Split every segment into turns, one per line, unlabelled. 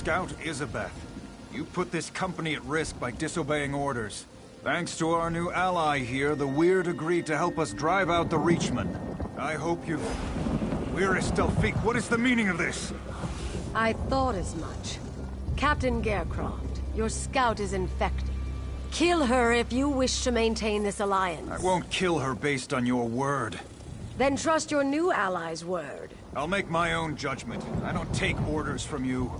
Scout Isabeth. You put this company at risk by disobeying orders. Thanks to our new ally here, the Weird agreed to help us drive out the Reachmen. I hope you... Wyrist Delphique, what is the meaning of this?
I thought as much. Captain Garecroft, your scout is infected. Kill her if you wish to maintain this alliance.
I won't kill her based on your word.
Then trust your new ally's word.
I'll make my own judgment. I don't take orders from you.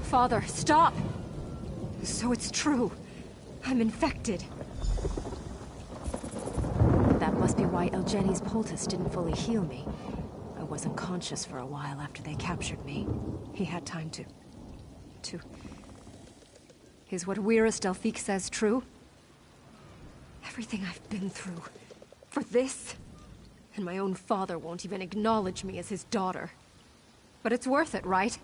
Father, stop! So it's true. I'm infected. That must be why Elgeni's poultice didn't fully heal me. I was unconscious for a while after they captured me. He had time to... Is what Wyrist Delphique says true? Everything I've been through... for this? And my own father won't even acknowledge me as his daughter. But it's worth it, right?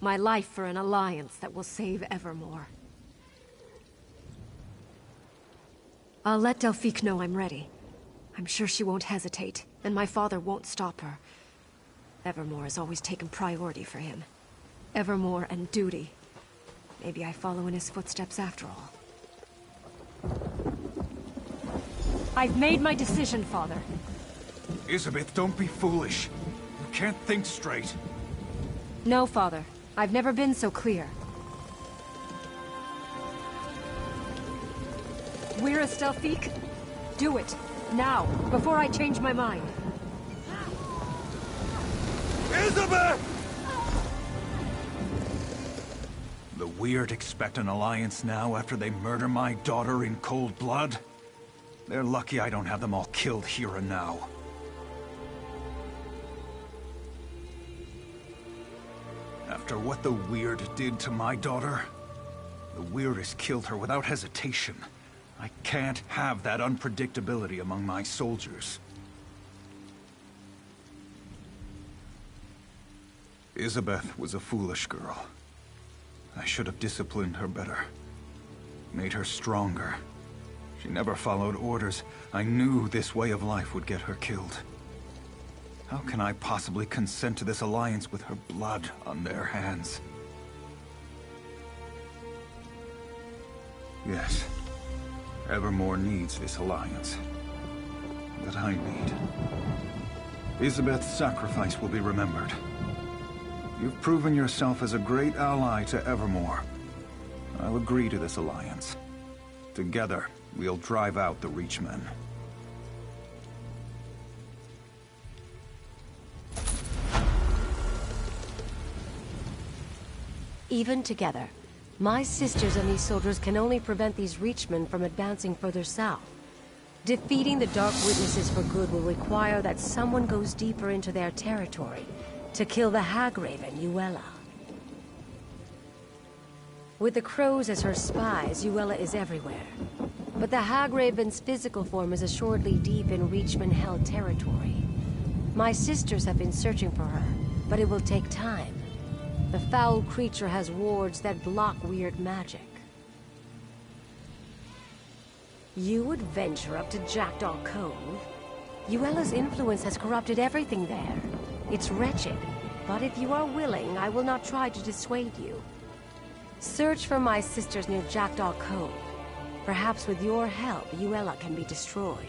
My life for an alliance that will save Evermore. I'll let Delphique know I'm ready. I'm sure she won't hesitate, and my father won't stop her. Evermore has always taken priority for him. Evermore and duty. Maybe I follow in his footsteps after all. I've made my decision, Father.
Isabeth, don't be foolish. You can't think straight.
No, Father. I've never been so clear. Wyrist Delphique? Do it. Now, before I change my mind.
Isabeth! The Weird expect an alliance now after they murder my daughter in cold blood? They're lucky I don't have them all killed here and now. After what the Weird did to my daughter, the Weirdest killed her without hesitation. I can't have that unpredictability among my soldiers. Isabeth was a foolish girl. I should have disciplined her better. Made her stronger. She never followed orders. I knew this way of life would get her killed. How can I possibly consent to this alliance with her blood on their hands? Yes, Evermore needs this alliance. That I need. Isabeth's sacrifice will be remembered. You've proven yourself as a great ally to Evermore. I'll agree to this alliance. Together, we'll drive out the Reachmen.
Even together, my sisters and these soldiers can only prevent these Reachmen from advancing further south. Defeating the Dark Witnesses for good will require that someone goes deeper into their territory to kill the Hagraven, Yuella. With the Crows as her spies, Yuella is everywhere. But the Hagraven's physical form is assuredly deep in Reachman-held territory. My sisters have been searching for her, but it will take time. The foul creature has wards that block weird magic. You would venture up to Jackdaw Cove? Yuella's influence has corrupted everything there. It's wretched, but if you are willing, I will not try to dissuade you. Search for my sisters near Jackdaw Cove. Perhaps with your help, Yuella can be destroyed.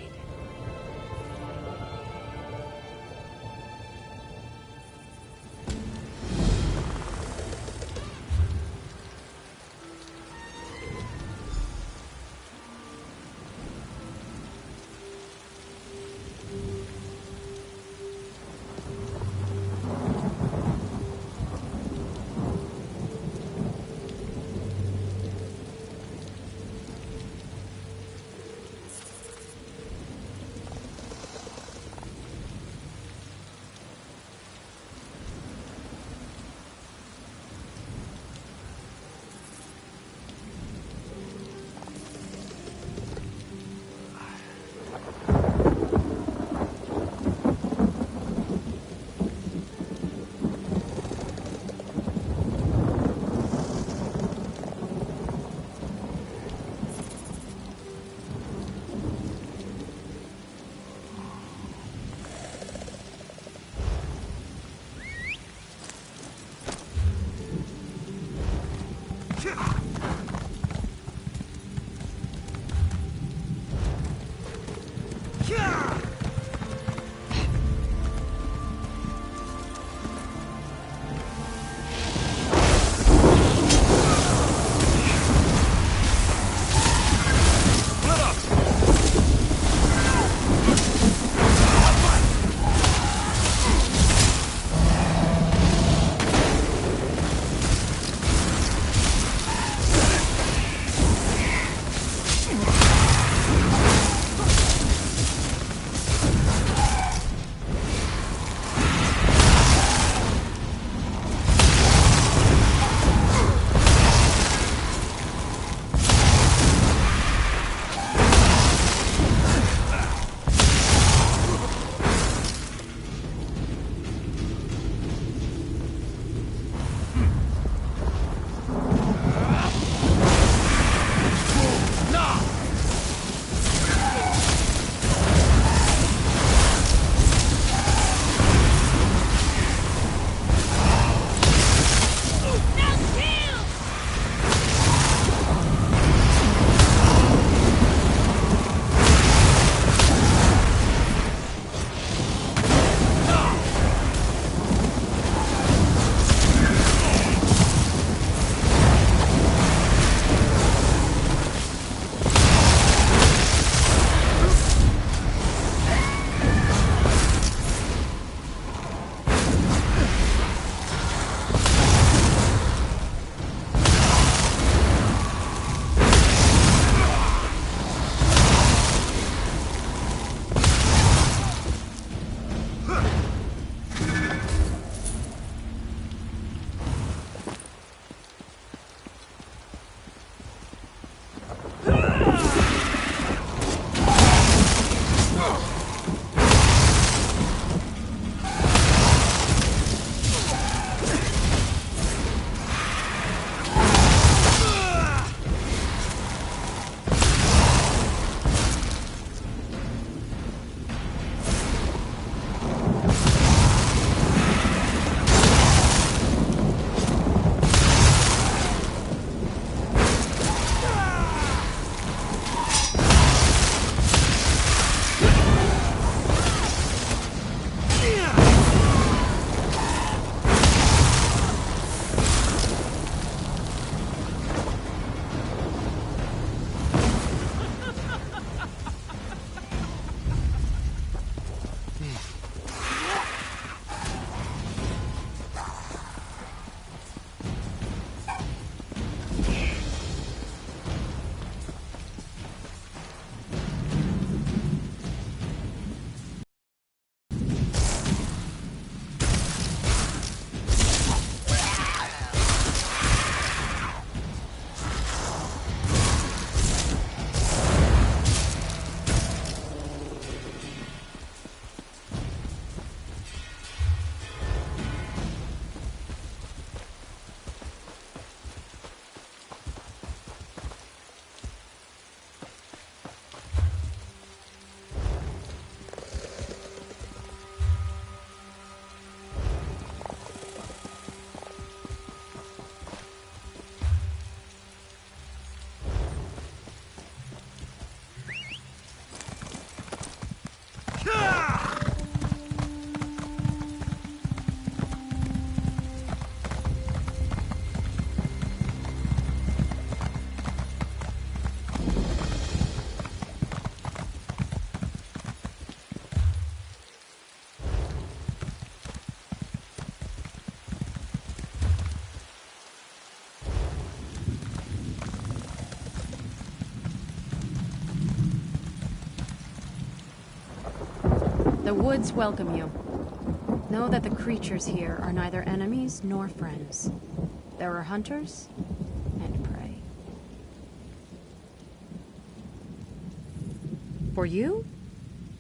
The woods welcome you. Know that the creatures here are neither enemies nor friends. There are hunters and prey. For you?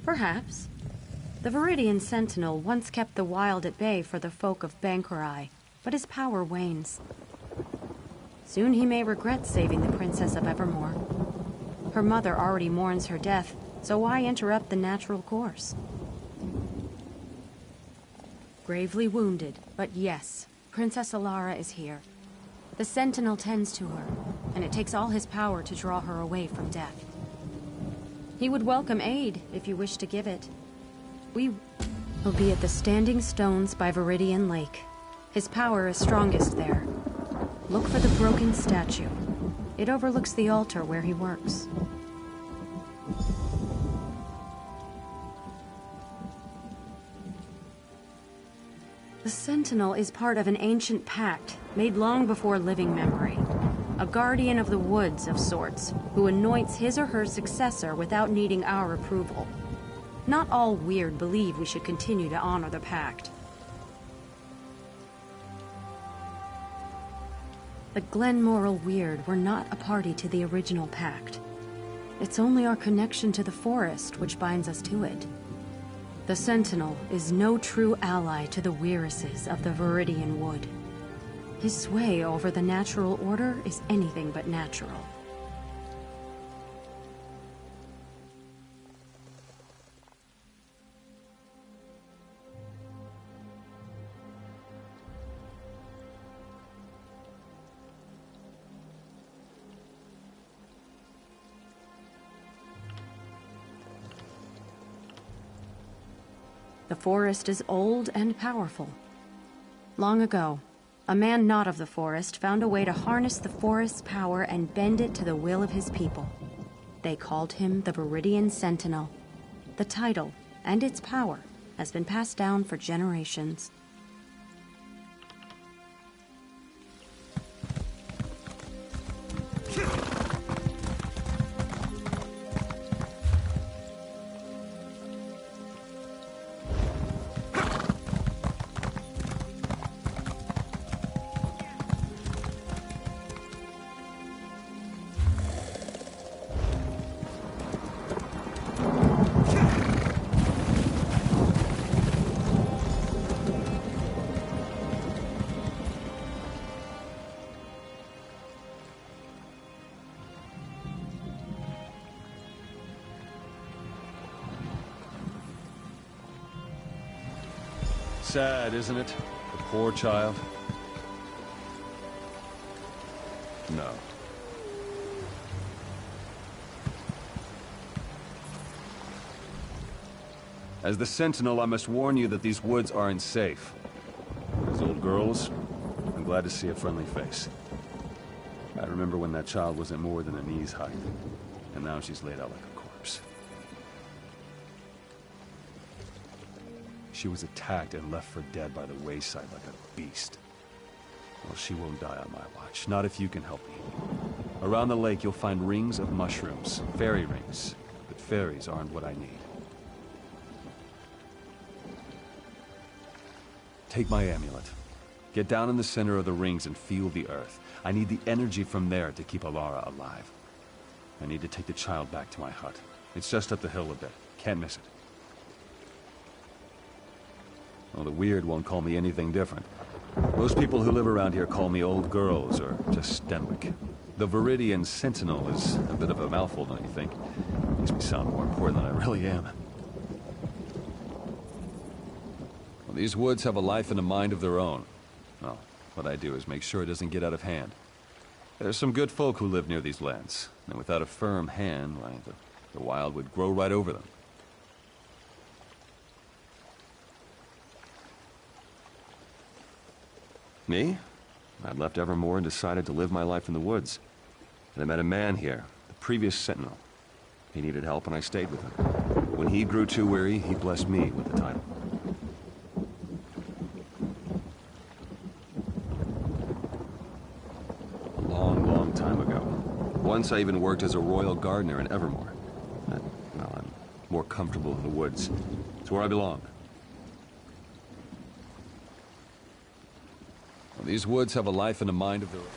Perhaps. The Viridian Sentinel once kept the wild at bay for the folk of Bankurai, but his power wanes. Soon he may regret saving the Princess of Evermore. Her mother already mourns her death, so why interrupt the natural course? Gravely wounded, but yes, Princess Alara is here. The Sentinel tends to her, and it takes all his power to draw her away from death. He would welcome aid if you wish to give it. We will be at the Standing Stones by Viridian Lake. His power is strongest there. Look for the broken statue. It overlooks the altar where he works. The Sentinel is part of an ancient pact made long before living memory. A guardian of the woods of sorts, who anoints his or her successor without needing our approval. Not all Weird believe we should continue to honor the pact. The Glenmoral Weird were not a party to the original pact. It's only our connection to the forest which binds us to it. The Sentinel is no true ally to the Weiruses of the Viridian Wood. His sway over the natural order is anything but natural. The forest is old and powerful. Long ago, a man not of the forest found a way to harness the forest's power and bend it to the will of his people. They called him the Viridian Sentinel. The title and its power has been passed down for generations.
Sad, isn't it? The poor child. No. As the Sentinel, I must warn you that these woods aren't safe. These old girls, I'm glad to see a friendly face. I remember when that child wasn't more than a knee's height, and now she's laid out like a corpse. She was attacked and left for dead by the wayside like a beast. Well, she won't die on my watch, not if you can help me. Around the lake, you'll find rings of mushrooms, fairy rings. But fairies aren't what I need. Take my amulet. Get down in the center of the rings and feel the earth. I need the energy from there to keep Alara alive. I need to take the child back to my hut. It's just up the hill a bit. Can't miss it. Well, the Weird won't call me anything different. Most people who live around here call me old girls, or just Stenwick. The Viridian Sentinel is a bit of a mouthful, don't you think? Makes me sound more important than I really am. Well, these woods have a life and a mind of their own. Well, what I do is make sure it doesn't get out of hand. There's some good folk who live near these lands, and without a firm hand, why, the wild would grow right over them. Me? I'd left Evermore and decided to live my life in the woods. And I met a man here, the previous Sentinel. He needed help and I stayed with him. When he grew too weary, he blessed me with the title. A long, long time ago. Once I even worked as a royal gardener in Evermore. But, well, I'm more comfortable in the woods. It's where I belong. These woods have a life and a mind of their own.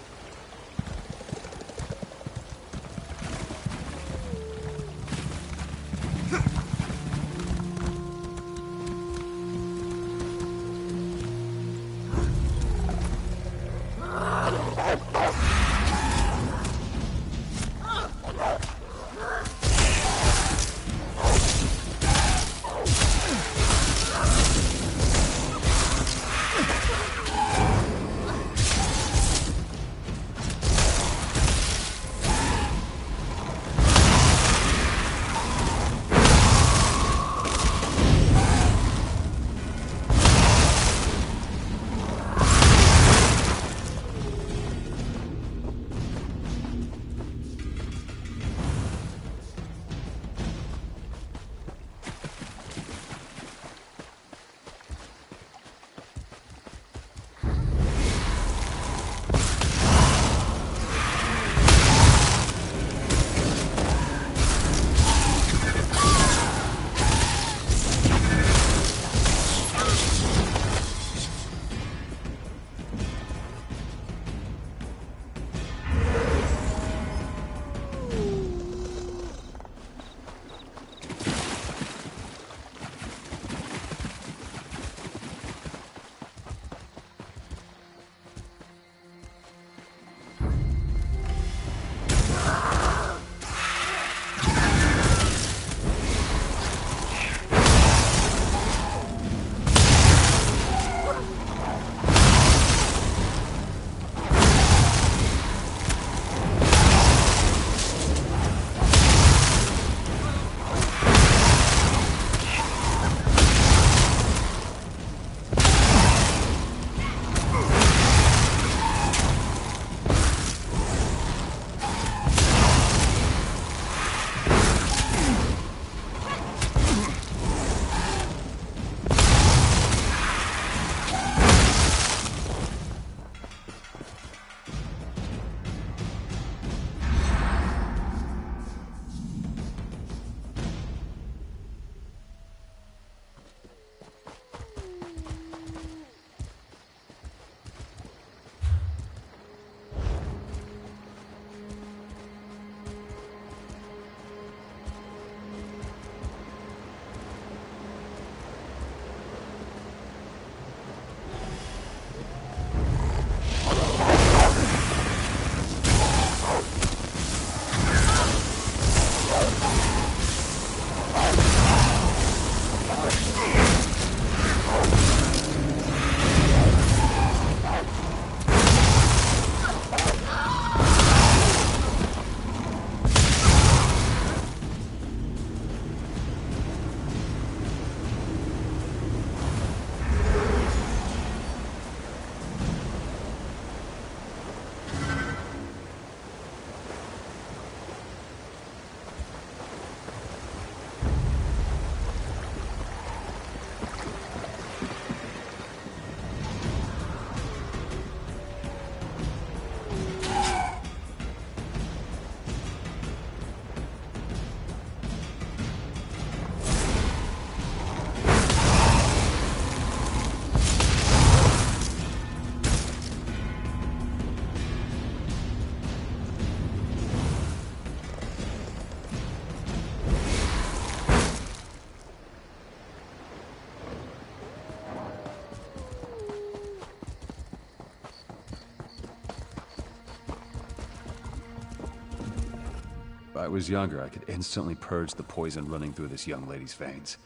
I was younger, I could instantly purge the poison running through this young lady's veins.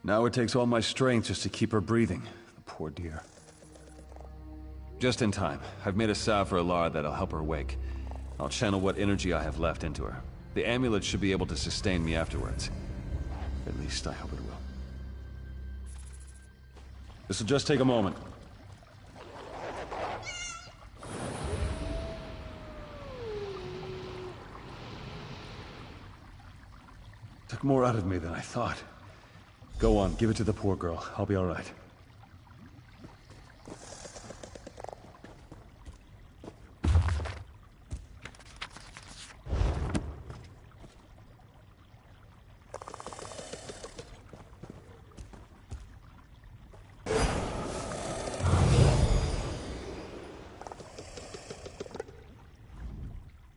Now it takes all my strength just to keep her breathing. The poor dear. Just in time. I've made a salve for Alara that'll help her wake. I'll channel what energy I have left into her. The amulet should be able to sustain me afterwards. At least I hope it will. This'll just take a moment. Took more out of me than I thought. Go on, give it to the poor girl. I'll be all right.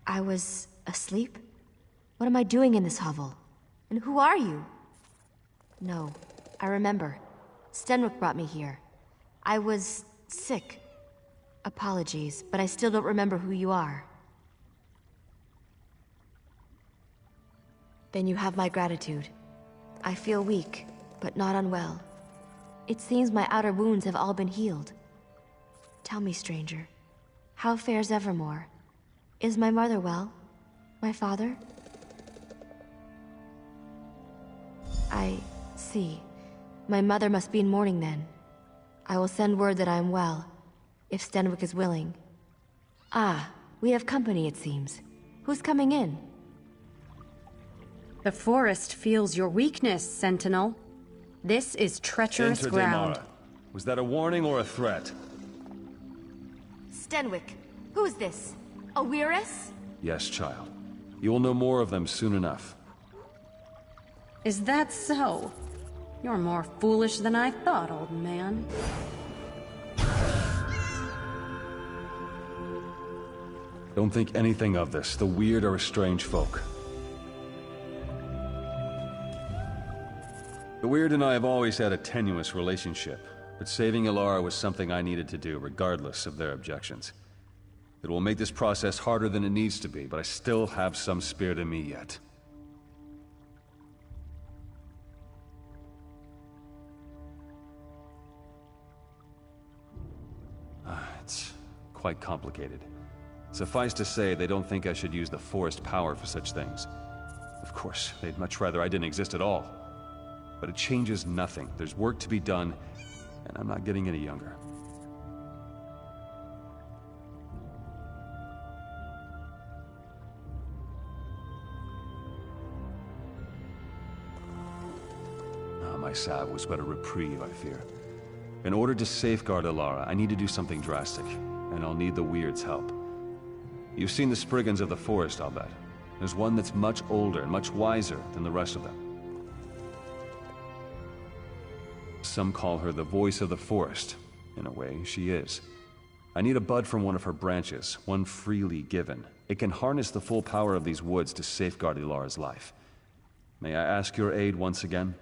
I was asleep? What am I doing in this hovel? And who are you? No, I remember. Stenwick brought me here. I was sick. Apologies, but I still don't remember who you are. Then you have my gratitude. I feel weak, but not unwell. It seems my outer wounds have all been healed. Tell me, stranger, how fares Evermore? Is my mother well? My father? I see. My mother must be in mourning then. I will send word that I am well, if Stenwick is willing. Ah, we have company, it seems. Who's coming in?
The forest feels your weakness, Sentinel. This is treacherous
Enter
ground.
Daimara. Was that a warning or a threat?
Stenwick, who is this? Awiris?
Yes, child. You will know more of them soon enough.
Is that so? You're more foolish than I thought, old man.
Don't think anything of this. The weird are a strange folk. The weird and I have always had a tenuous relationship, but saving Alara was something I needed to do, regardless of their objections. It will make this process harder than it needs to be, but I still have some spirit in me yet. It's quite complicated. Suffice to say, they don't think I should use the forest power for such things. Of course, they'd much rather I didn't exist at all. But it changes nothing. There's work to be done, and I'm not getting any younger. My salve was but a reprieve, I fear. In order to safeguard Alara, I need to do something drastic, and I'll need the Weird's help. You've seen the Spriggans of the forest, I'll bet. There's one that's much older and much wiser than the rest of them. Some call her the voice of the forest. In a way, she is. I need a bud from one of her branches, one freely given. It can harness the full power of these woods to safeguard Alara's life. May I ask your aid once again?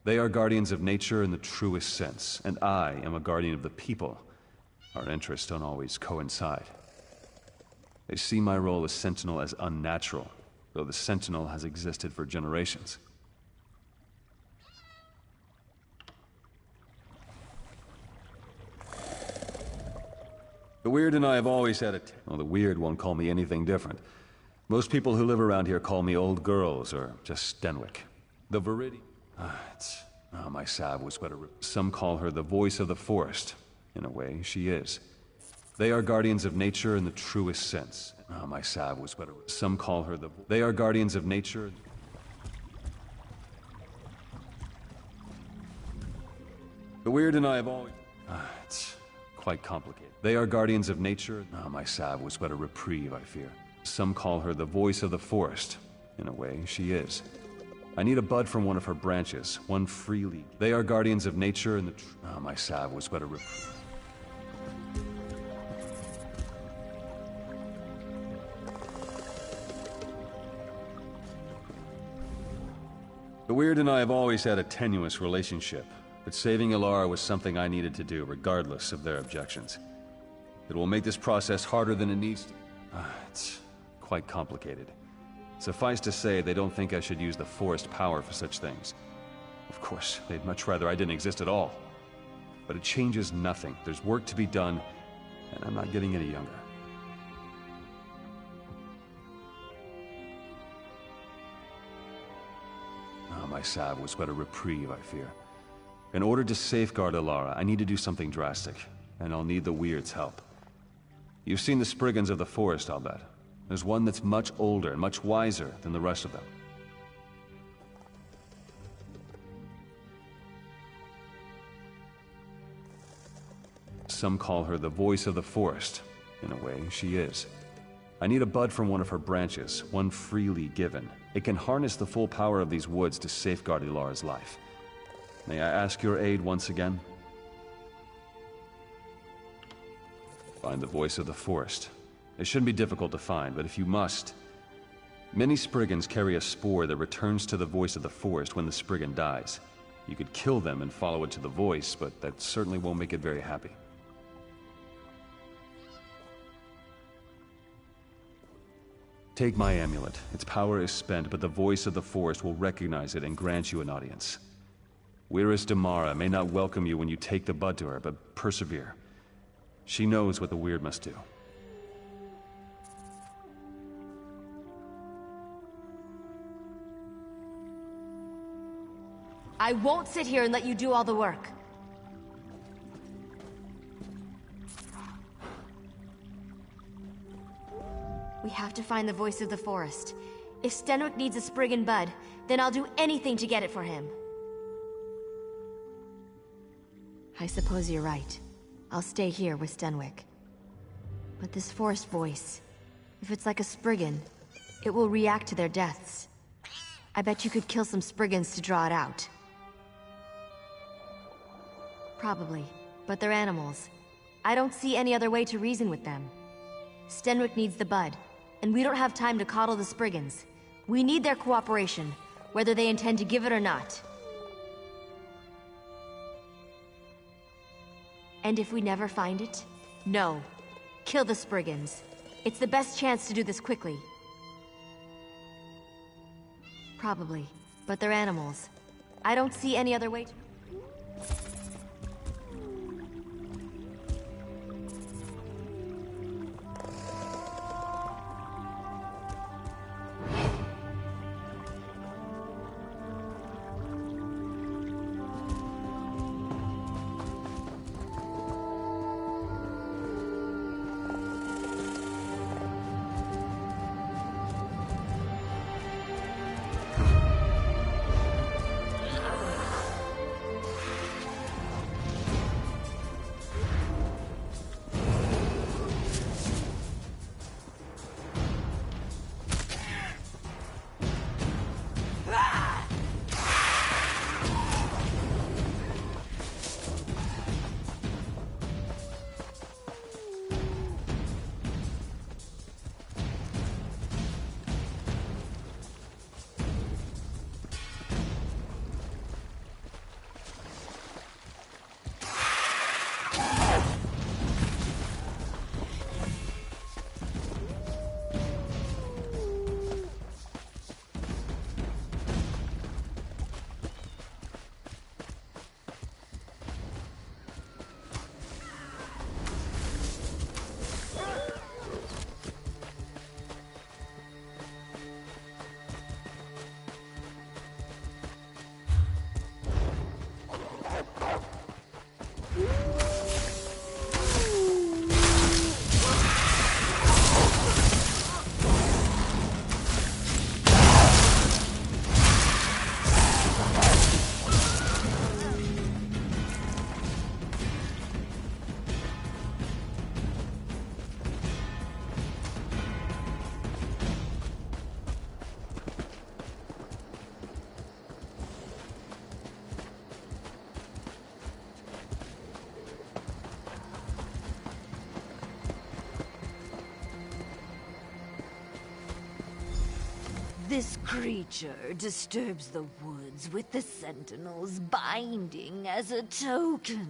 They are guardians of nature in the truest sense, and I am a guardian of the people. Our interests don't always coincide. They see my role as Sentinel as unnatural, though the Sentinel has existed for generations. The Weird and I have always had well, the Weird won't call me anything different. Most people who live around here call me old girls, or just Stenwick. The Viridian... my salve was but a... Some call her the voice of the forest. In a way, she is. They are guardians of nature in the truest sense. My salve was but a... Some call her the... They are guardians of nature... The Weird and I have always... it's quite complicated. They are guardians of nature... my salve was but a reprieve, I fear. Some call her the voice of the forest. In a way, she is. I need a bud from one of her branches, one freely. They are guardians of nature and the... my salve was but a reprieve. The Weird and I have always had a tenuous relationship, but saving Ilara was something I needed to do, regardless of their objections. It will make this process harder than it needs to. It's quite complicated. Suffice to say, they don't think I should use the Forest power for such things. Of course, they'd much rather I didn't exist at all. But it changes nothing. There's work to be done, and I'm not getting any younger. My salve was but a reprieve, I fear. In order to safeguard Ilara, I need to do something drastic, and I'll need the Weird's help. You've seen the Spriggans of the Forest, I'll bet. There's one that's much older and much wiser than the rest of them. Some call her the voice of the forest. In a way, she is. I need a bud from one of her branches, one freely given. It can harness the full power of these woods to safeguard Ilara's life. May I ask your aid once again? Find the voice of the forest. It shouldn't be difficult to find, but if you must... Many Spriggans carry a spore that returns to the voice of the forest when the Spriggan dies. You could kill them and follow it to the voice, but that certainly won't make it very happy. Take my amulet. Its power is spent, but the voice of the forest will recognize it and grant you an audience. Wirys Damara may not welcome you when you take the bud to her, but persevere. She knows what the Weird must do.
I won't sit here and let you do all the work. We have to find the voice of the forest. If Stenwick needs a Spriggan bud, then I'll do anything to get it for him. I suppose you're right. I'll stay here with Stenwick. But this forest voice, if it's like a Spriggan, it will react to their deaths. I bet you could kill some Spriggans to draw it out. Probably, but they're animals. I don't see any other way to reason with them. Stenwick needs the bud, and we don't have time to coddle the Spriggans. We need their cooperation, whether they intend to give it or not. And if we never find it? No. Kill the Spriggans. It's the best chance to do this quickly. Probably, but they're animals. I don't see any other way to...
This creature disturbs the woods.
with the Sentinel's binding as a token.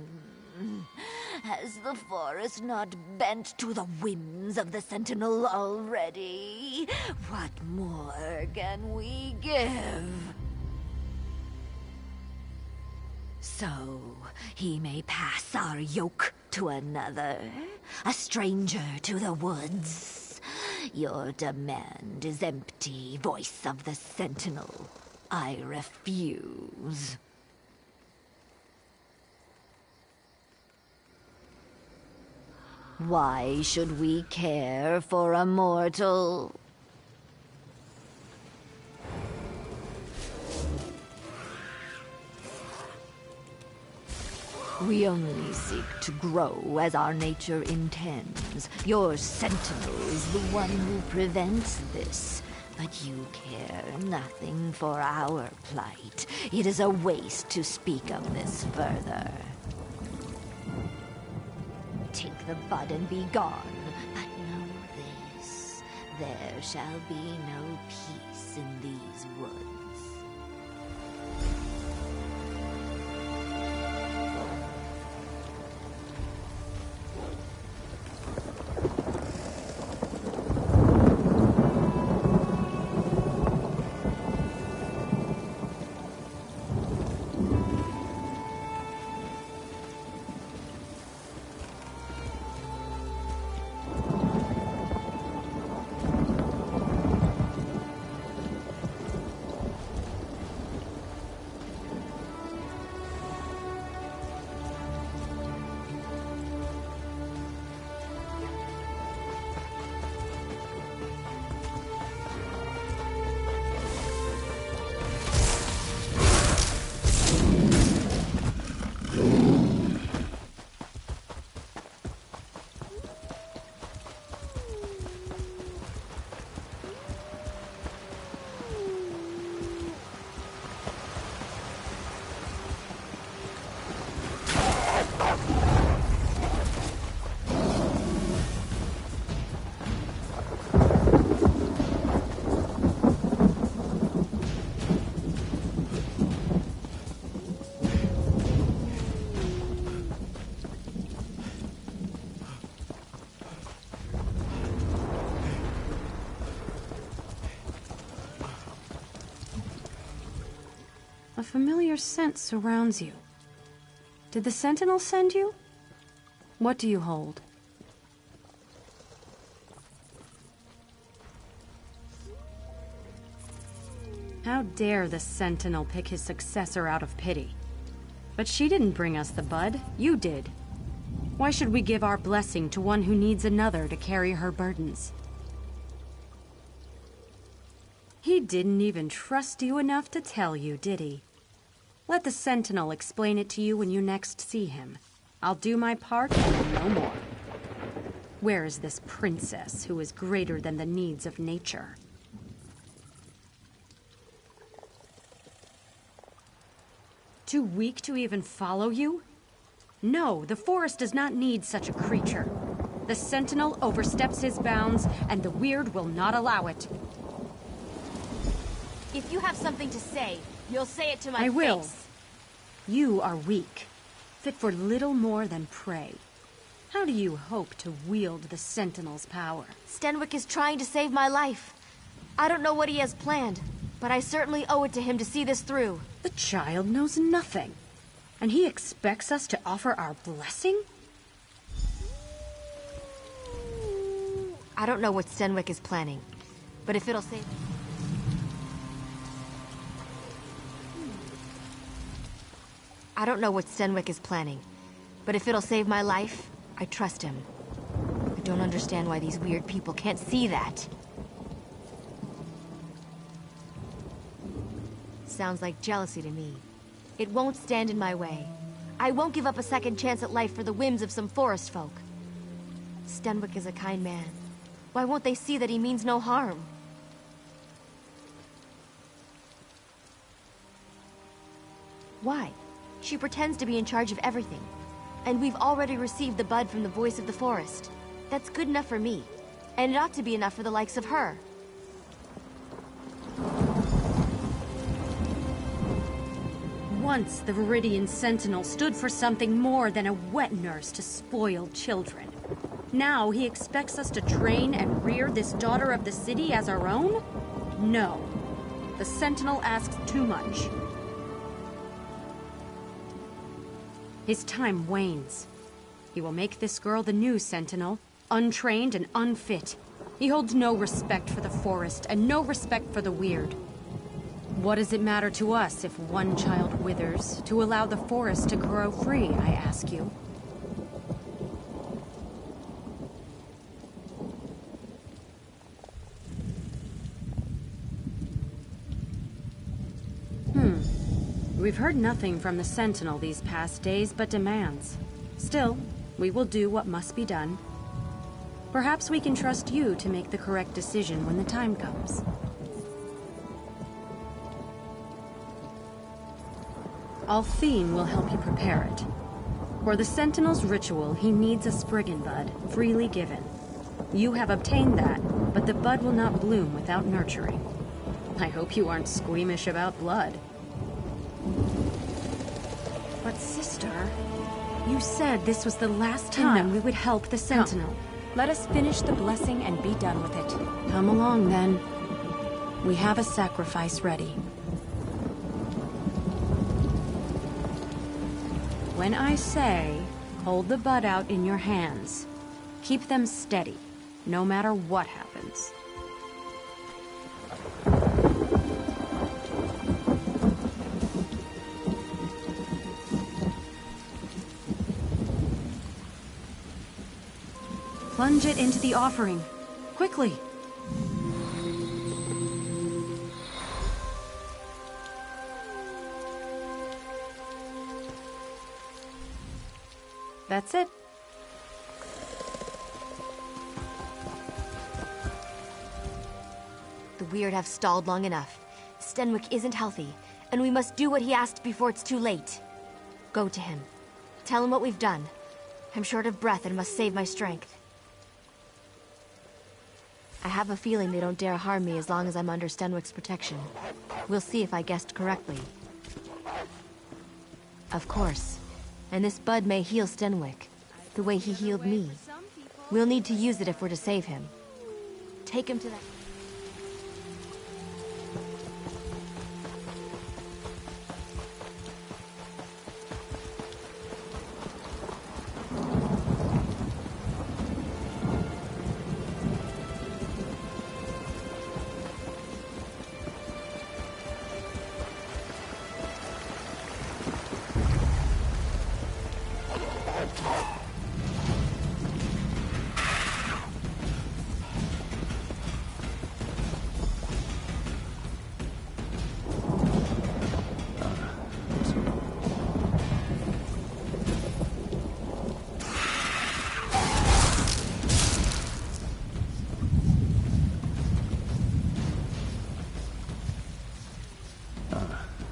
Has the forest not bent to the whims of the Sentinel already? What more can we give? So, he may pass our yoke to another, a stranger to the woods. Your demand is empty, voice of the Sentinel. I refuse. Why should we care for a mortal? We only seek to grow as our nature intends. Your Sentinel is the one who prevents this. But you care nothing for our plight. It is a waste to speak of this further. Take the bud and be gone. But know this, there shall be no peace in these woods.
A familiar scent surrounds you. Did the Sentinel send you? What do you hold? How dare the Sentinel pick his successor out of pity? But she didn't bring us the bud, you did. Why should we give our blessing to one who needs another to carry her burdens? He didn't even trust you enough to tell you, did he? Let the Sentinel explain it to you when you next see him. I'll do my part and no more. Where is this princess who is greater than the needs of nature? Too weak to even follow you? No, the forest does not need such a creature. The Sentinel oversteps his bounds, and the Weird will not allow it.
If you have something to say, you'll say it to my face.
I will. You are weak, fit for little more than prey. How do you hope to wield the Sentinel's power?
Stenwick is trying to save my life. I don't know what he has planned, but I certainly owe it to him to see this through.
The child knows nothing, and he expects us to offer our blessing?
I don't know what Stenwick is planning, but if it'll save... I don't know what Stenwick is planning, but if it'll save my life, I trust him. I don't understand why these weird people can't see that. Sounds like jealousy to me. It won't stand in my way. I won't give up a second chance at life for the whims of some forest folk. Stenwick is a kind man. Why won't they see that he means no harm? Why? She pretends to be in charge of everything. And we've already received the bud from the voice of the forest. That's good enough for me. And it ought to be enough for the likes of her.
Once, the Viridian Sentinel stood for something more than a wet nurse to spoil children. Now he expects us to train and rear this daughter of the city as our own? No. The Sentinel asks too much. His time wanes. He will make this girl the new Sentinel, untrained and unfit. He holds no respect for the forest and no respect for the weird. What does it matter to us if one child withers to allow the forest to grow free, I ask you? We've heard nothing from the Sentinel these past days but demands. Still, we will do what must be done. Perhaps we can trust you to make the correct decision when the time comes. Althine will help you prepare it. For the Sentinel's ritual, he needs a Spriggan bud, freely given. You have obtained that, but the bud will not bloom without nurturing. I hope you aren't squeamish about blood.
But sister, you said this was the last time we would help the Sentinel.
Let us finish the blessing and be done with it. Come along, then. We have a sacrifice ready. When I say, hold the bud out in your hands, keep them steady, no matter what happens. Plunge it into the offering. Quickly! That's it.
The weird have stalled long enough. Stenwick isn't healthy, and we must do what he asked before it's too late. Go to him. Tell him what we've done. I'm short of breath and must save my strength. I have a feeling they don't dare harm me as long as I'm under Stenwick's protection. We'll see if I guessed correctly. Of course. And this bud may heal Stenwick, the way he healed me. We'll need to use it if we're to save him. Take him to that...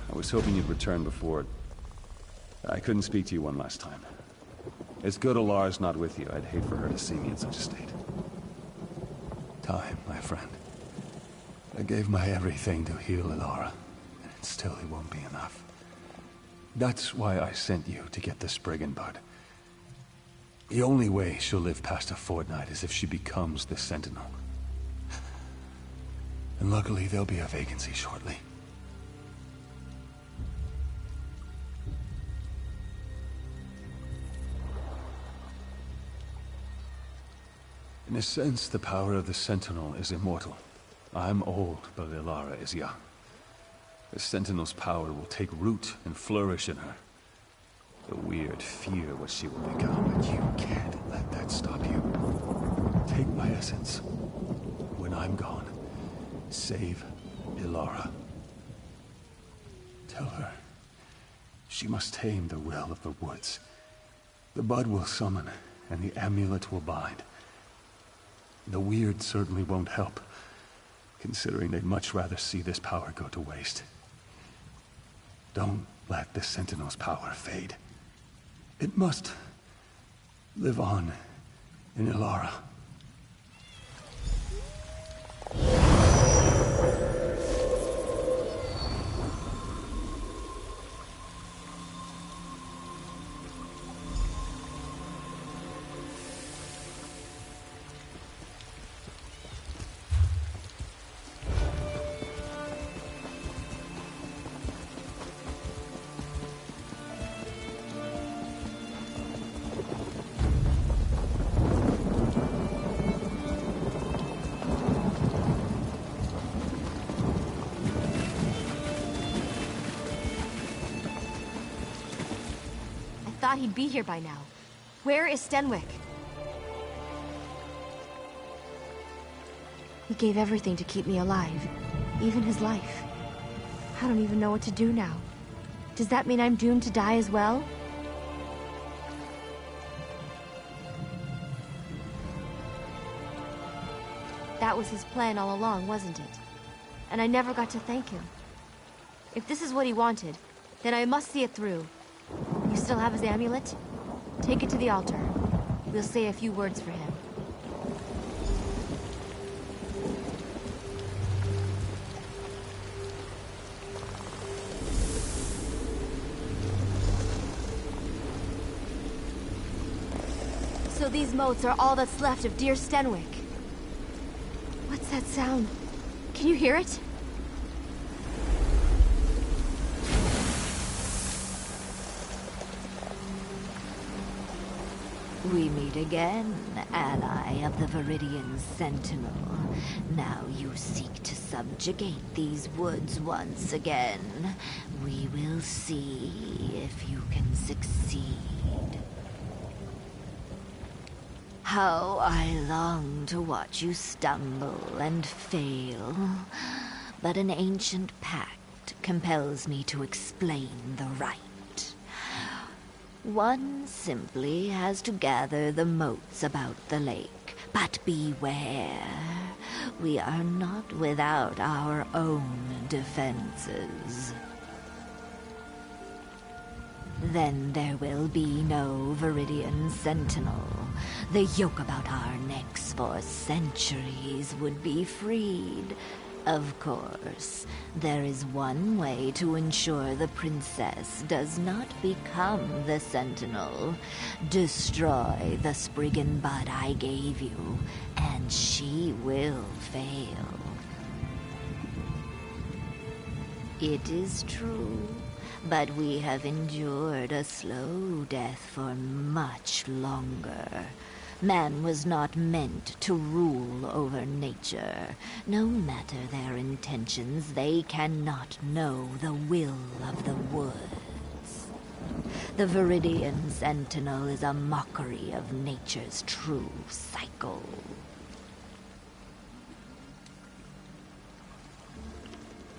I was hoping you'd return before... I couldn't speak to you one last time. It's good Alar's not with you. I'd hate for her to see me in such a state.
Time, my friend. I gave my everything to heal Ilara, and still it won't be enough. That's why I sent you to get the Spriggan bud. The only way she'll live past a fortnight is if she becomes the Sentinel. And luckily there'll be a vacancy shortly. In a sense, the power of the Sentinel is immortal. I'm old, but Ilara is young. The Sentinel's power will take root and flourish in her. The weird fear what she will become, but you can't let that stop you. Take my essence. When I'm gone, save Ilara. Tell her she must tame the will of the woods. The bud will summon, and the amulet will bind. The weird certainly won't help, considering they'd much rather see this power go to waste. Don't let the Sentinel's power fade. It must live on in Ilara.
thought he'd be here by now. Where is Stenwick? He gave everything to keep me alive. Even his life. I don't even know what to do now. Does that mean I'm doomed to die as well? That was his plan all along, wasn't it? And I never got to thank him. If this is what he wanted, then I must see it through. You still have his amulet? Take it to the altar. We'll say a few words for him. So these moats are all that's left of dear Stenwick. What's that sound? Can you hear it?
We meet again, ally of the Viridian Sentinel. Now you seek to subjugate these woods once again. We will see if you can succeed. How I long to watch you stumble and fail. But an ancient pact compels me to explain the right. One simply has to gather the moats about the lake. But beware, we are not without our own defenses. Then there will be no Viridian Sentinel. The yoke about our necks for centuries would be freed. Of course, there is one way to ensure the princess does not become the Sentinel. Destroy the Spriggan bud I gave you, and she will fail. It is true. But we have endured a slow death for much longer. Man was not meant to rule over nature. No matter their intentions, they cannot know the will of the woods. The Viridian Sentinel is a mockery of nature's true cycle.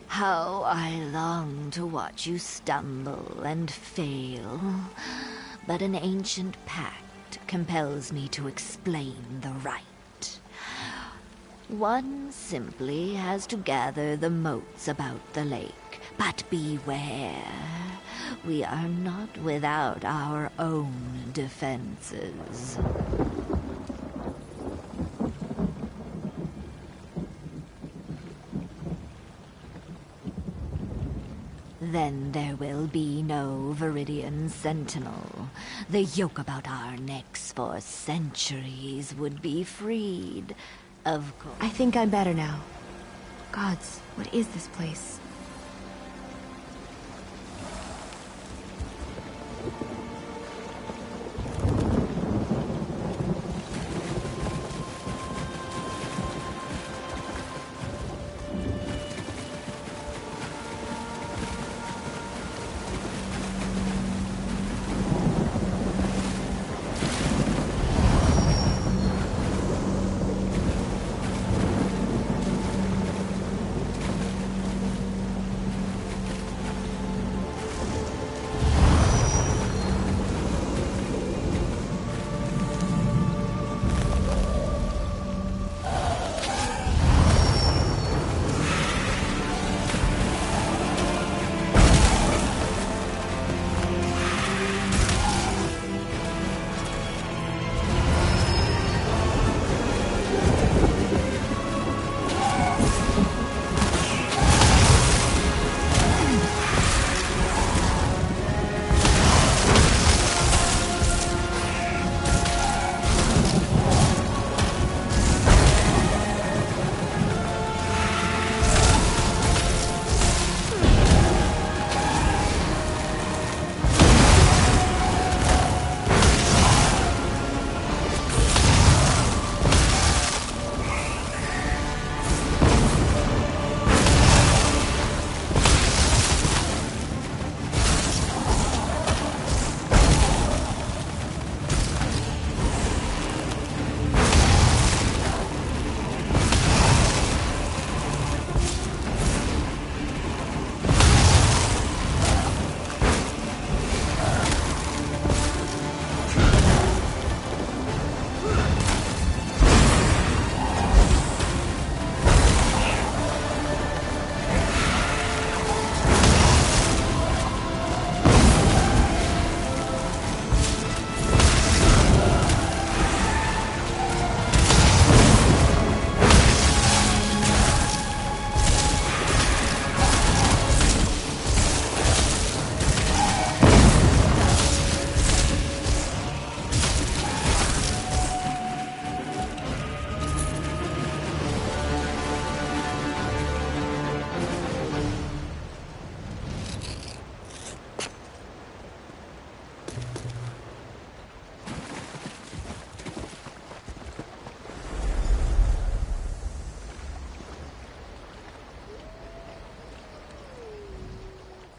How I long to watch you stumble and fail. But an ancient pact compels me to explain the right. One simply has to gather the moats about the lake. But beware, we are not without our own defenses. Then there will be no Viridian Sentinel. The yoke about our necks for centuries would be freed. Of course.
I think I'm better now. Gods, what is this place?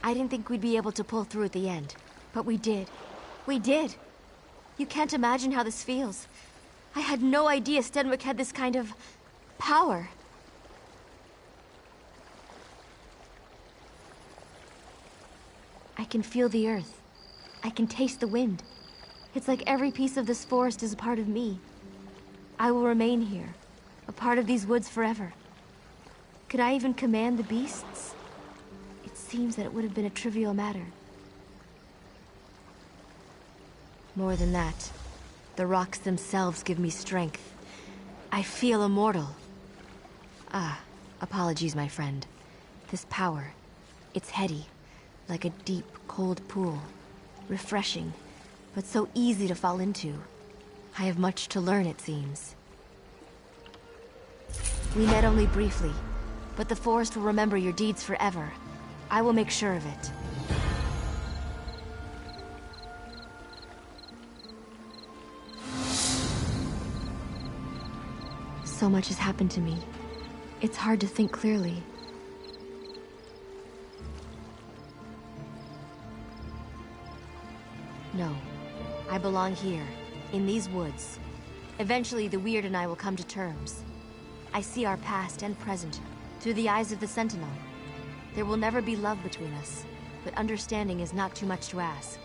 I didn't think we'd be able to pull through at the end, but we did. We did! You can't imagine how this feels. I had no idea Stenwick had this kind of... power. I can feel the earth. I can taste the wind. It's like every piece of this forest is a part of me. I will remain here, a part of these woods forever. Could I even command the beasts? It seems that it would have been a trivial matter. More than that, the rocks themselves give me strength. I feel immortal. Ah, apologies, my friend. This power, it's heady, like a deep, cold pool. Refreshing, but so easy to fall into. I have much to learn, it seems. We met only briefly, but the forest will remember your deeds forever. I will make sure of it. So much has happened to me. It's hard to think clearly. No. I belong here, in these woods. Eventually, the Weird and I will come to terms. I see our past and present through the eyes of the Sentinel. There will never be love between us, but understanding is not too much to ask.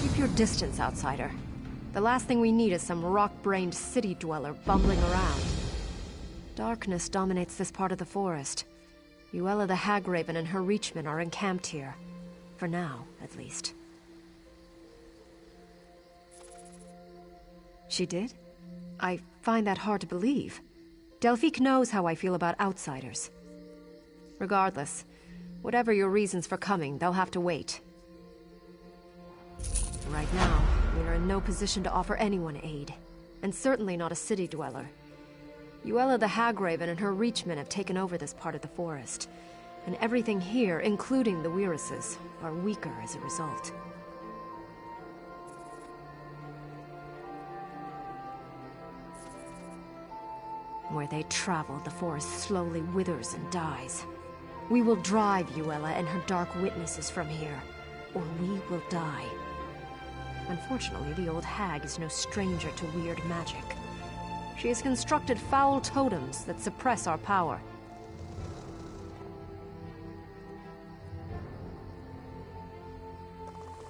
Keep your distance, outsider. The last thing we need is some rock-brained city dweller bumbling around. Darkness dominates this part of the forest. Yuella the Hagraven and her Reachmen are encamped here. For now, at least. She did? I find that hard to believe. Delphique knows how I feel about outsiders. Regardless, whatever your reasons for coming, they'll have to wait. Right now, we are in no position to offer anyone aid, and certainly not a city dweller. Yuella the Hagraven and her Reachmen have taken over this part of the forest, and everything here, including the Weiruses, are weaker as a result. Where they travel, the forest slowly withers and dies. We will drive Yuella and her dark witnesses from here, or we will die. Unfortunately, the old hag is no stranger to weird magic. She has constructed foul totems that suppress our power.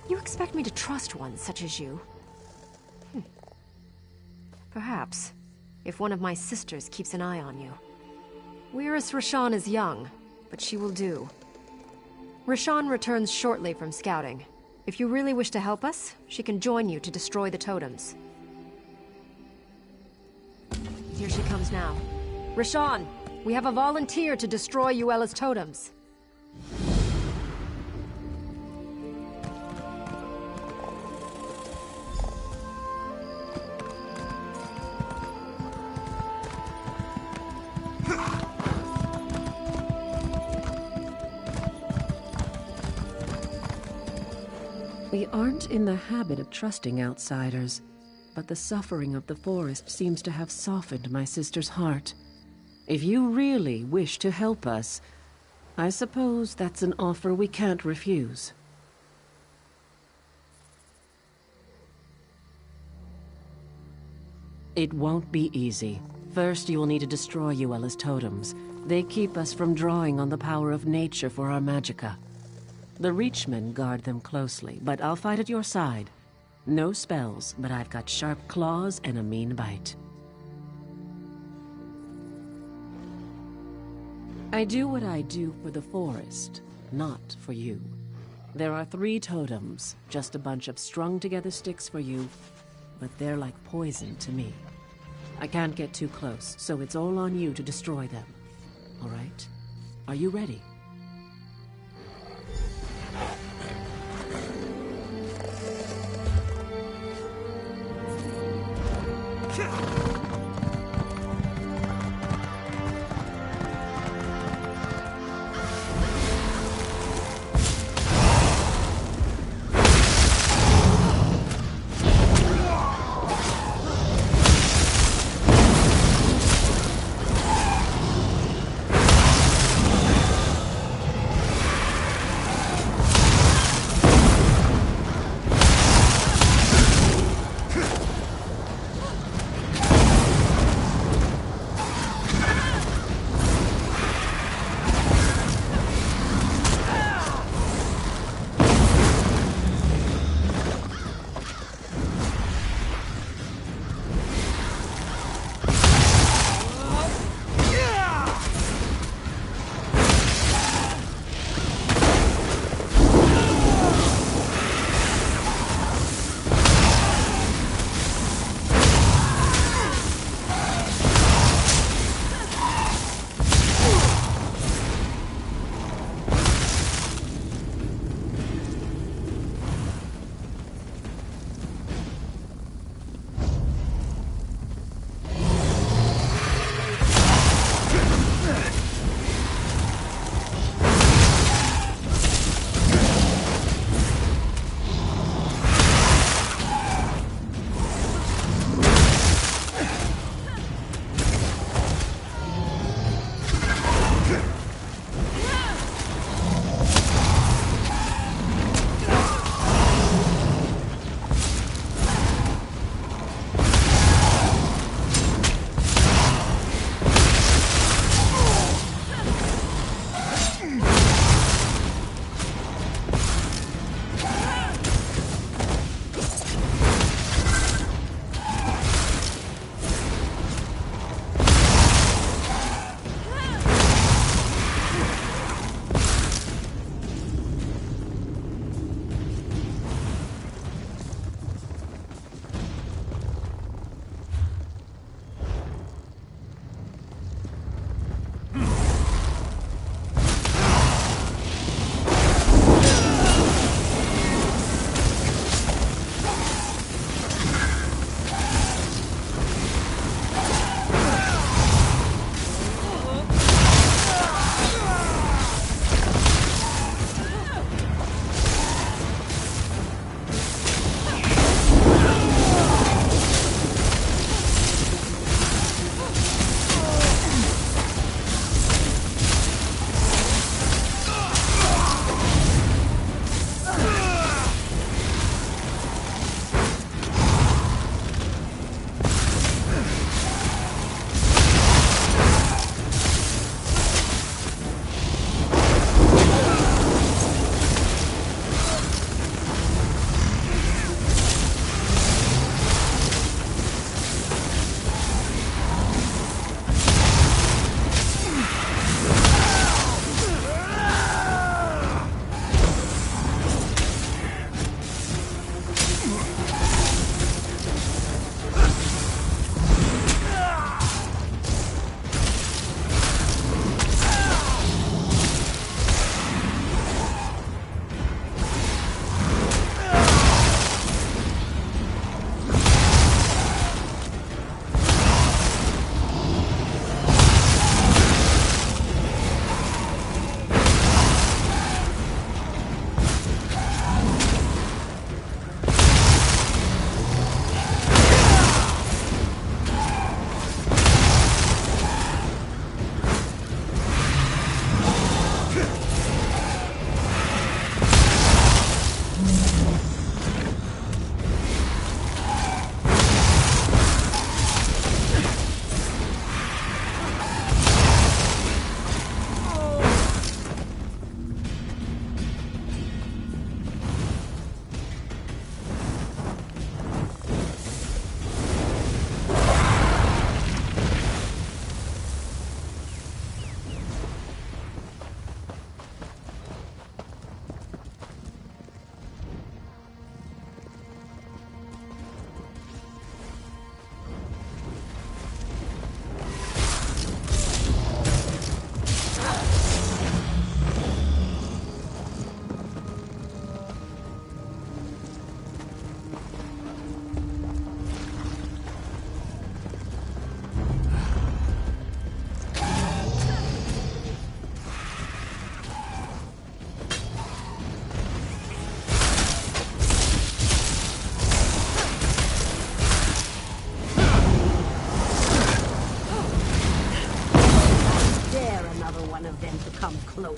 You expect me to trust one such as you? Perhaps, if one of my sisters keeps an eye on you. Weiris Rashan is young, but she will do. Rashan returns shortly from scouting. If you really wish to help us, she can join you to destroy the totems. Here she comes now. Rashan, we have a volunteer to destroy Yuela's totems.
We aren't in the habit of trusting outsiders, but the suffering of the forest seems to have softened my sister's heart. If you really wish to help us, I suppose that's an offer we can't refuse. It won't be easy. First, you will need to destroy Yuela's totems. They keep us from drawing on the power of nature for our magicka. The Reachmen guard them closely, but I'll fight at your side. No spells, but I've got sharp claws and a mean bite. I do what I do for the forest, not for you. There are 3 totems, just a bunch of strung-together sticks for you, but they're like poison to me. I can't get too close, so it's all on you to destroy them. All right? Are you ready?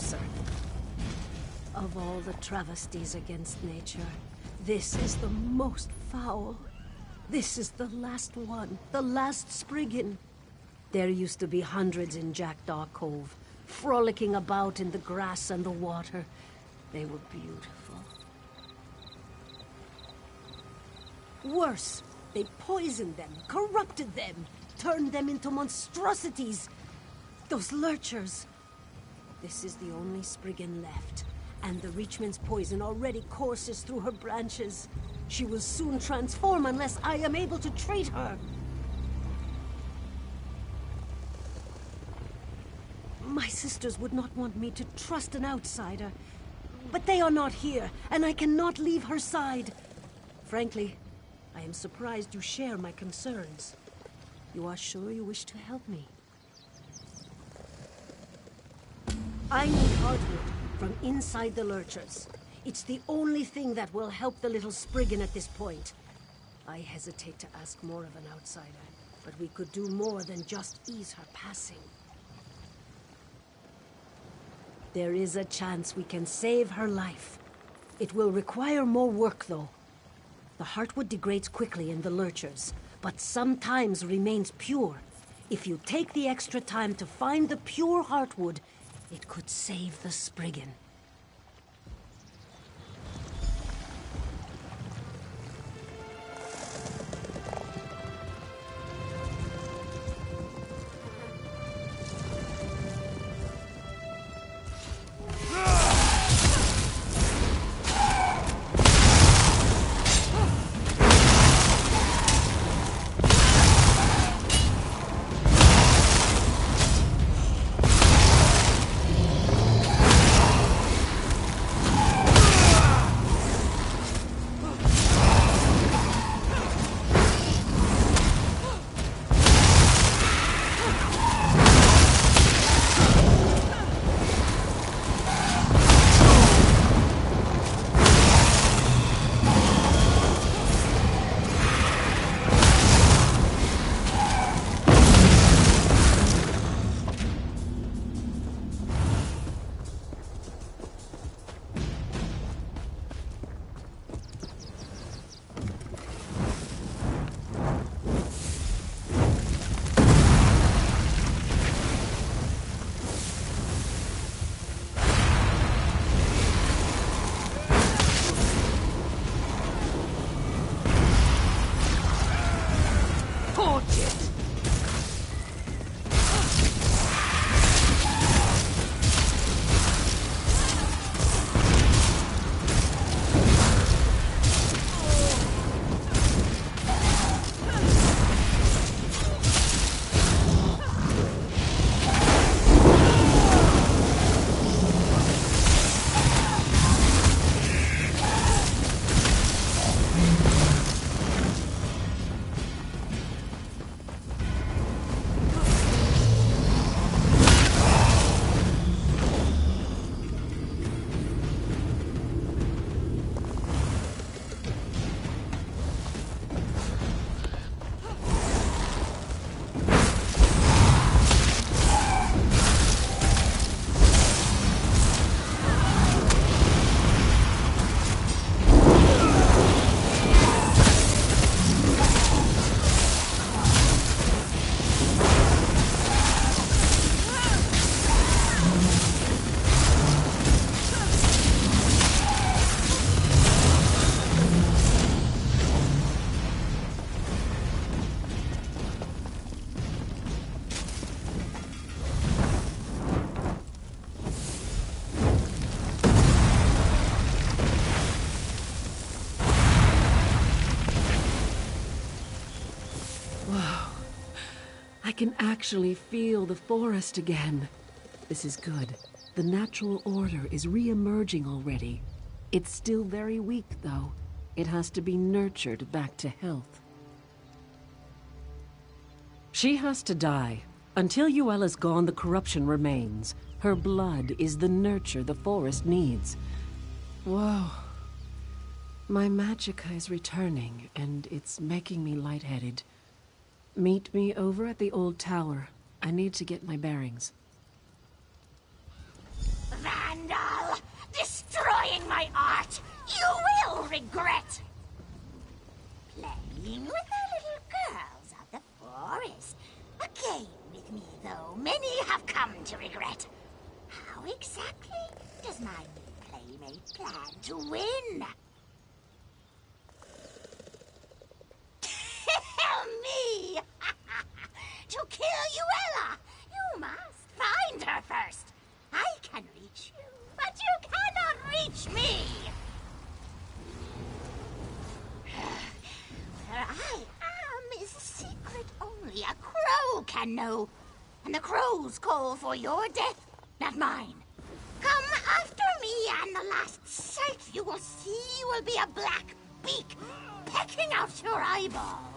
closer. Of all the travesties against nature, this is the most foul. This is the last one, the last Spriggan. There used to be hundreds in Jackdaw Cove, frolicking about in the grass and the water. They were beautiful. Worse, they poisoned them, corrupted them, turned them into monstrosities. Those lurchers. This is the only Spriggan left, and the Reachman's poison already courses through her branches. She will soon transform unless I am able to treat her. My sisters would not want me to trust an outsider, but they are not here, and I cannot leave her side. Frankly, I am surprised you share my concerns. You are sure you wish to help me? I need hardwood from inside the lurchers. It's the only thing that will help the little Spriggan at this point. I hesitate to ask more of an outsider, but we could do more than just ease her passing. There is a chance we can save her life. It will require more work, though. The heartwood degrades quickly in the lurchers, but sometimes remains pure. If you take the extra time to find the pure heartwood, it could save the Spriggan.
I can actually feel the forest again. This is good. The natural order is re-emerging already. It's still very weak, though. It has to be nurtured back to health. She has to die. Until Yuela's gone, the corruption remains. Her blood is the nurture the forest needs. Whoa. My magicka is returning, and it's making me lightheaded. Meet me over at the old tower. I need to get my bearings.
That
my art, you will regret. Playing with the little girls of the forest. A game with me, though, many have come to regret. How exactly does my new playmate plan to win? Tell me! To kill Yuela, you must find her first. I can reach you, but you cannot reach me. Where I am is a secret only a crow can know. And the crow's call for your death, not mine. Come after me, and the last sight you will see will be a black beak pecking out your eyeballs.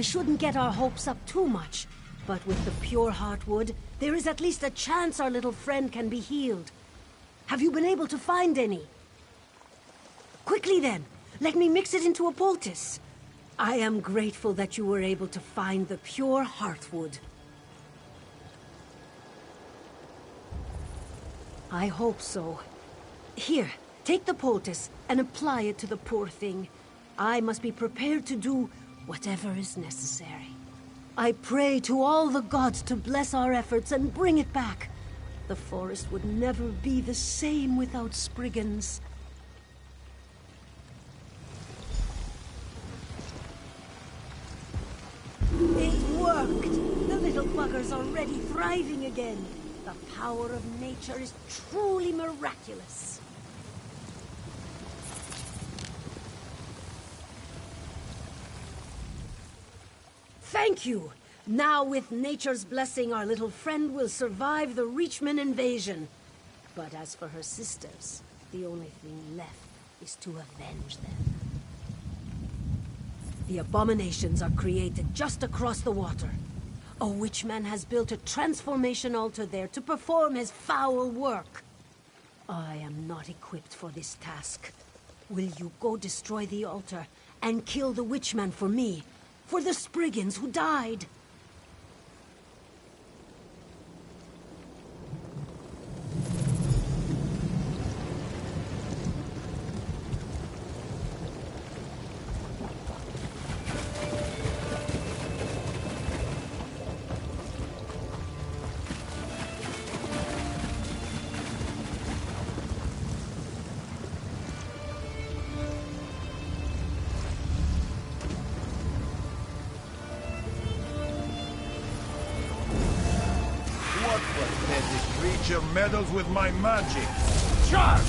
We shouldn't get our hopes up too much, but with the pure heartwood, there is at least a chance our little friend can be healed. Have you been able to find any? Quickly then, let me mix it into a poultice. I am grateful that you were able to find the pure heartwood. I hope so. Here, take the poultice and apply it to the poor thing. I must be prepared to do whatever is necessary. I pray to all the gods to bless our efforts and bring it back. The forest would never be the same without Spriggans. It worked! The little bugger's already thriving again. The power of nature is truly miraculous. Thank you! Now, with nature's blessing, our little friend will survive the Reachman invasion. But as for her sisters, the only thing left is to avenge them. The abominations are created just across the water. A witchman has built a transformation altar there to perform his foul work. I am not equipped for this task. Will you go destroy the altar and kill the witchman for me? For the Spriggans who died?
Meddles with my magic. Charge!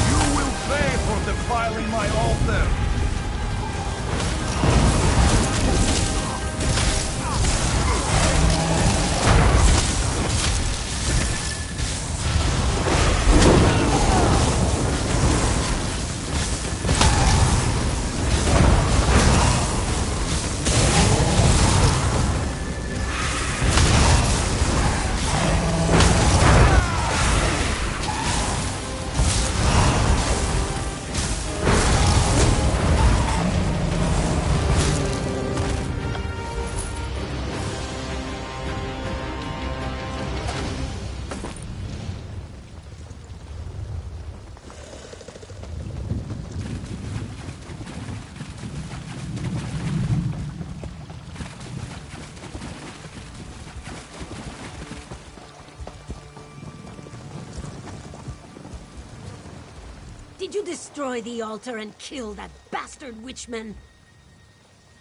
You will pay for defiling my altar. Did you destroy the altar and kill that bastard witchman?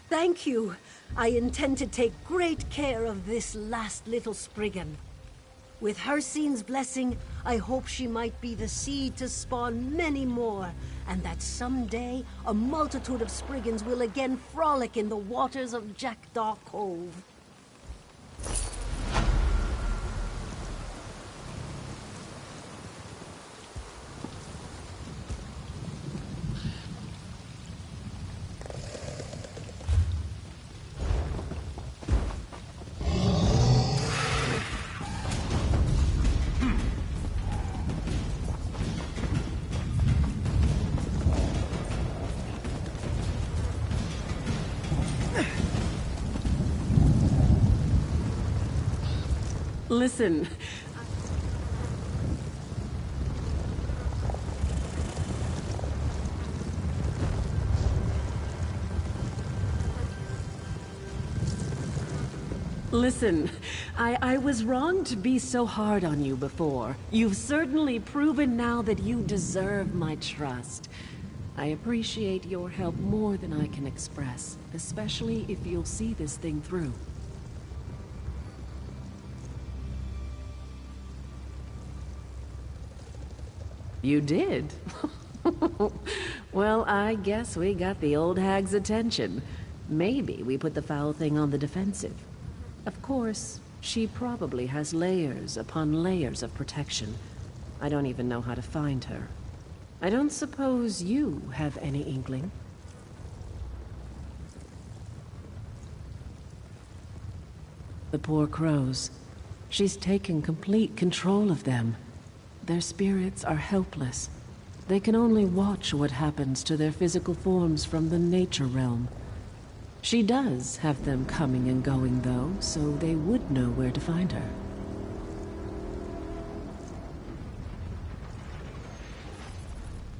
Thank you. I intend to take great care of this last little Spriggan. With Hircine's blessing, I hope she might be the seed to spawn many more, and that someday a multitude of Spriggans will again frolic in the waters of Jackdaw Cove.
Listen. Listen, I was wrong to be so hard on you before. You've certainly proven now that you deserve my trust. I appreciate your help more than I can express, especially if you'll see this thing through. You did? Well, I guess we got the old hag's attention. Maybe we put the foul thing on the defensive. Of course, she probably has layers upon layers of protection. I don't even know how to find her. I don't suppose you have any inkling? The poor crows. She's taken complete control of them. Their spirits are helpless. They can only watch what happens to their physical forms from the nature realm. She does have them coming and going, though, so they would know where to find her.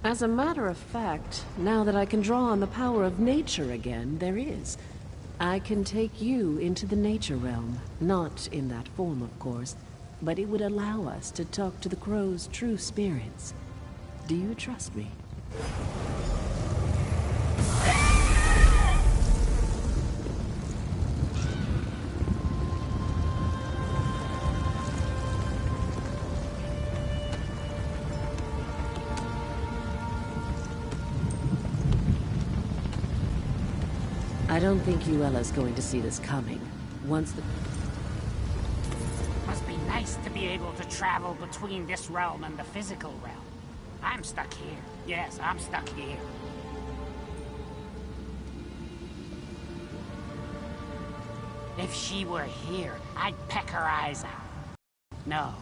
As a matter of fact, now that I can draw on the power of nature again, there is. I can take you into the nature realm. Not in that form, of course, but it would allow us to talk to the crow's true spirits. Do you trust me? I don't think Yuela's going to see this coming. Once the...
Must be nice to be able to travel between this realm and the physical realm. I'm stuck here. Yes, I'm stuck here. If she were here, I'd peck her eyes out. No,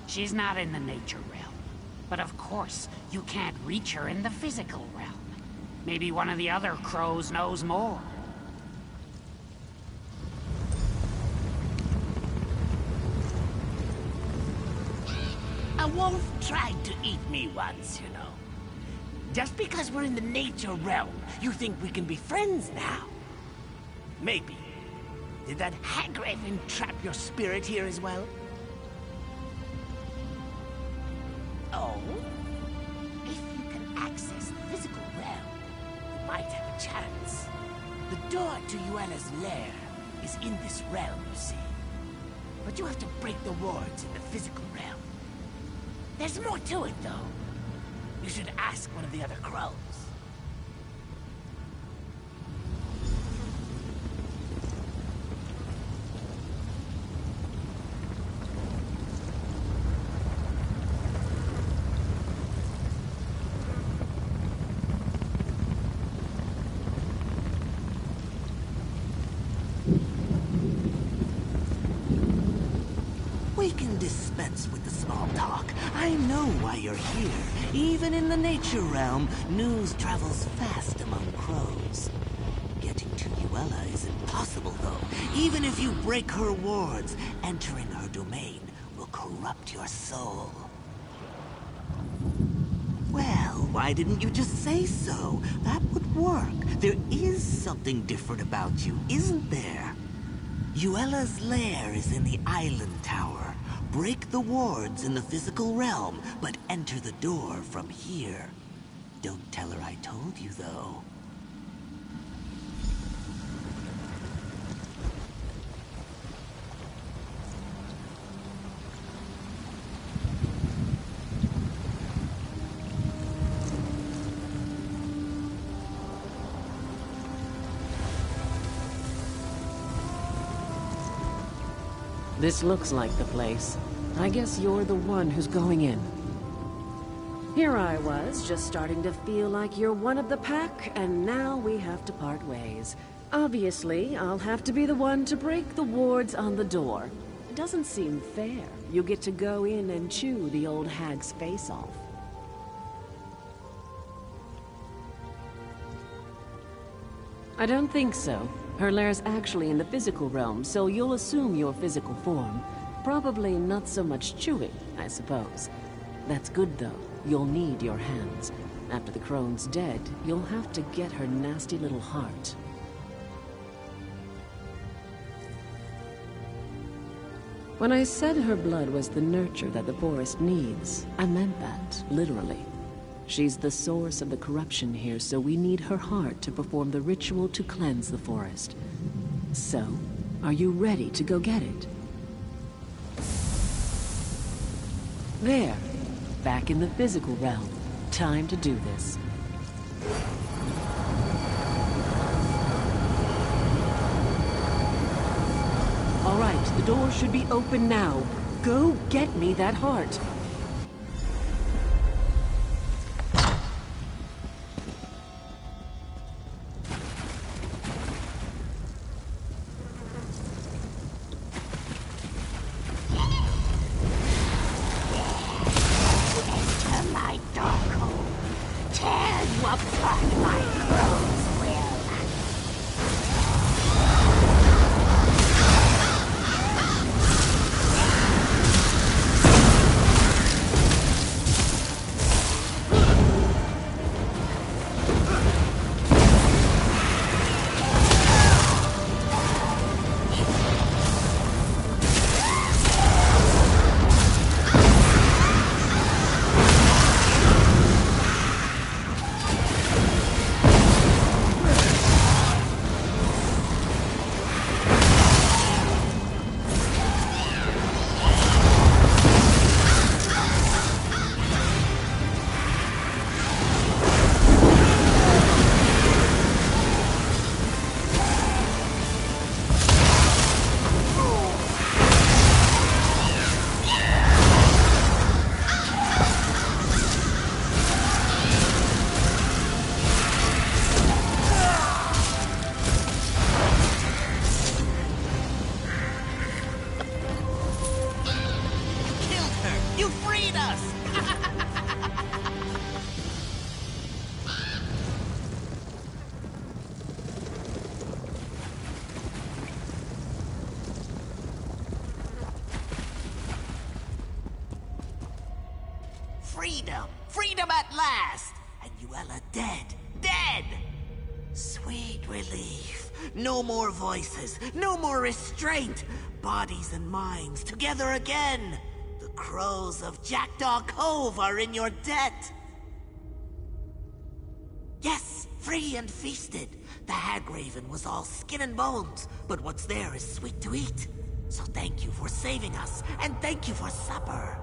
she's not in the nature realm. But of course, you can't reach her in the physical realm. Maybe one of the other crows knows more.
A wolf tried to eat me once, you know. Just because we're in the nature realm, you think we can be friends now? Maybe. Did that hag-raven trap your spirit here as well? Oh? If you can access the physical realm, you might have a chance. The door to Yuela's lair is in this realm, you see. But you have to break the wards in the physical realm. There's more to it, though. You should ask one of the other crows. We can dispense with the small talk. I know why you're here. Even in the nature realm, news travels fast among crows. Getting to Yuela is impossible, though. Even if you break her wards, entering her domain will corrupt your soul. Well, why didn't you just say so? That would work. There is something different about you, isn't there? Yuela's lair is in the island tower. Break the wards in the physical realm, but enter the door from here. Don't tell her I told you, though.
This looks like the place. I guess you're the one who's going in. Here I was, just starting to feel like you're one of the pack, and now we have to part ways. Obviously, I'll have to be the one to break the wards on the door. It doesn't seem fair. You get to go in and chew the old hag's face off. I don't think so. Her lair's actually in the physical realm, so you'll assume your physical form. Probably not so much chewing, I suppose. That's good, though. You'll need your hands. After the crone's dead, you'll have to get her nasty little heart. When I said her blood was the nurture that the forest needs, I meant that, literally. She's the source of the corruption here, so we need her heart to perform the ritual to cleanse the forest. So, are you ready to go get it? There. Back in the physical realm. Time to do this. right, the door should be open now. Go get me that heart.
Enter my dark hole. Tear you apart, my crows will.
You freed us! Freedom! Freedom at last! And Yuella dead! Dead! Sweet relief. No more voices, no more restraint. Bodies and minds together again. The crows of Jackdaw Cove are in your debt. Yes, free and feasted. The Hagraven was all skin and bones, but what's there is sweet to eat. So thank you for saving us, and thank you for supper.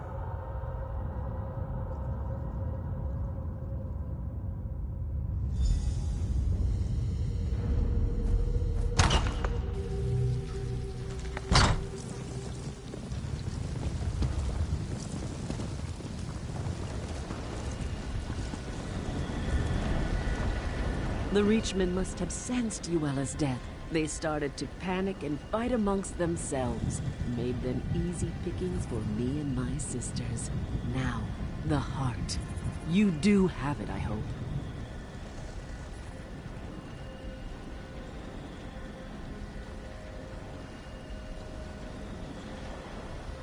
The Reachmen must have sensed Yuella's death. They started to panic and fight amongst themselves. Made them easy pickings for me and my sisters. Now, the heart. You do have it, I hope.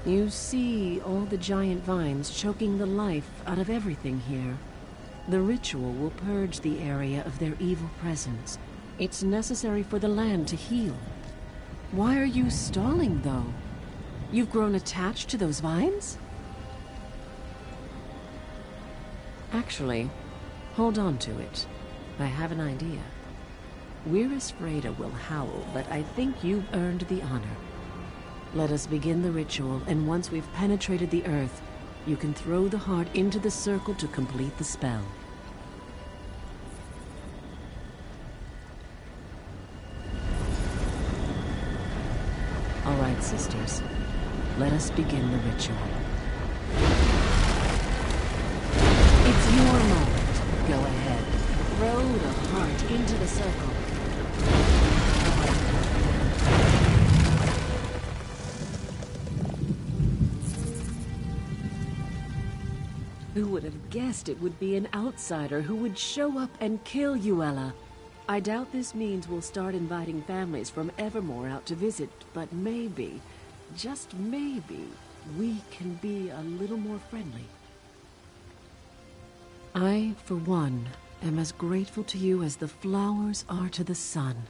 You see all the giant vines choking the life out of everything here. The ritual will purge the area of their evil presence. It's necessary for the land to heal. Why are you stalling, though? You've grown attached to those vines? Actually, hold on to it. I have an idea. Wyrus Freda will howl, but I think you've earned the honor. Let us begin the ritual, and once we've penetrated the earth, you can throw the heart into the circle to complete the spell. All right, sisters. Let us begin the ritual. It's your moment. Go ahead. Throw the heart into the circle. Who would have guessed it would be an outsider who would show up and kill Yuella? I doubt this means we'll start inviting families from Evermore out to visit, but maybe, just maybe, we can be a little more friendly. I, for one, am as grateful to you as the flowers are to the sun.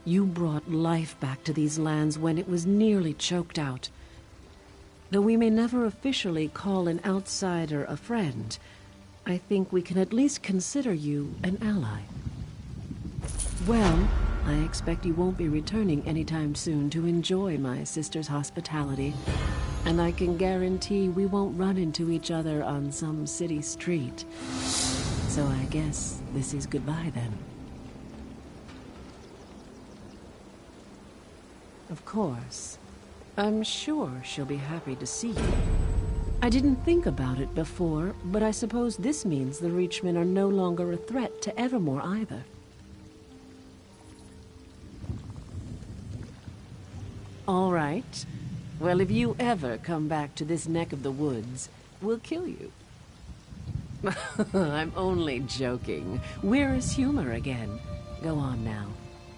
You brought life back to these lands when it was nearly choked out. Though we may never officially call an outsider a friend, I think we can at least consider you an ally. Well, I expect you won't be returning anytime soon to enjoy my sister's hospitality. And I can guarantee we won't run into each other on some city street. So I guess this is goodbye then. Of course. I'm sure she'll be happy to see you. I didn't think about it before, but I suppose this means the Reachmen are no longer a threat to Evermore either. All right. Well, if you ever come back to this neck of the woods, we'll kill you. I'm only joking. Where is humor again? Go on now.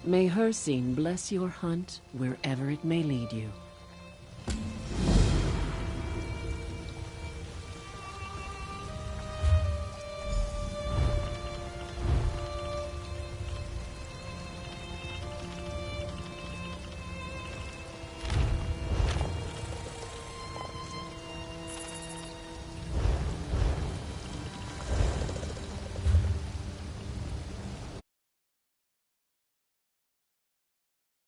May Hircine bless your hunt wherever it may lead you.